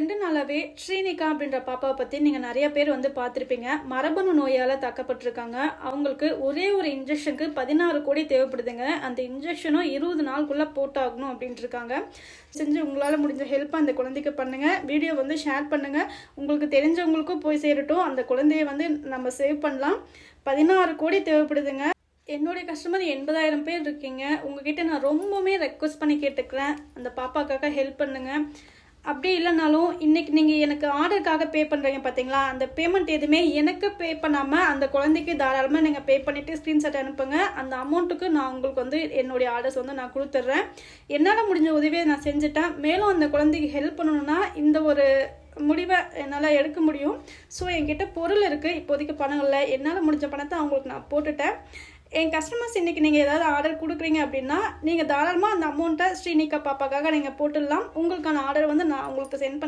2 நாளாவே ஸ்ரீனிகா அப்படின்ற பாப்பாவை பத்தி நீங்க நிறைய பேர் வந்து பார்த்திருப்பீங்க. மரபணு நோயால தாக்கப்பட்டிருக்காங்க. அவங்களுக்கு ஒரே ஒரு இன்ஜெக்ஷனுக்கு 16 கோடி தேவைப்படுதுங்க. அந்த இன்ஜெக்ஷனும் 20 நாளுக்குள்ள போட்டாகணும் அப்படின்ட்டு இருக்காங்க. செஞ்சு உங்களால முடிஞ்ச ஹெல்ப் அந்த குழந்தைக்கு பண்ணுங்க. வீடியோ வந்து ஷேர் பண்ணுங்க. உங்களுக்கு தெரிஞ்சவங்களுக்கும் போய் சேரட்டும். அந்த குழந்தைய வந்து நம்ம சேவ் பண்ணலாம். 16 கோடி தேவைப்படுதுங்க. என்னுடைய கஸ்டமர் 80,000 பேர் இருக்கீங்க. உங்ககிட்ட நான் ரொம்பவுமே ரெக்வஸ்ட் பண்ணி கேட்டுக்கிறேன். அந்த பாப்பாக்காக ஹெல்ப் பண்ணுங்க. அப்படி இல்லைனாலும் இன்னைக்கு நீங்கள் எனக்கு ஆர்டருக்காக பே பண்ணுறீங்க பார்த்தீங்களா, அந்த பேமெண்ட் எதுவுமே எனக்கு பே பண்ணாமல் அந்த குழந்தைக்கு தாராளமாக நீங்கள் பே பண்ணிவிட்டு ஸ்க்ரீன்ஷாட் அனுப்புங்க. அந்த அமௌண்ட்டுக்கு நான் உங்களுக்கு வந்து என்னுடைய ஆர்டர்ஸ் வந்து நான் கொடுத்துட்றேன். என்னால் முடிஞ்ச உதவியை நான் செஞ்சுட்டேன். மேலும் அந்த குழந்தைக்கு ஹெல்ப் பண்ணணுன்னா இந்த ஒரு முடிவை என்னால் எடுக்க முடியும். ஸோ என்கிட்ட பொருள் இருக்குது, இப்போதைக்கு பணம் இல்லை. என்னால் முடிஞ்ச பணத்தை அவங்களுக்கு நான் போட்டுட்டேன். என் கஸ்டமர்ஸ் இன்றைக்கி நீங்கள் ஏதாவது ஆர்டர் கொடுக்குறீங்க அப்படின்னா நீங்கள் தாராளமாக அந்த அமௌண்ட்டை ஸ்ரீனிகா பாப்பாக்காக நீங்கள் போட்டுடலாம். உங்களுக்கான ஆர்டர் வந்து நான் உங்களுக்கு சென்ட்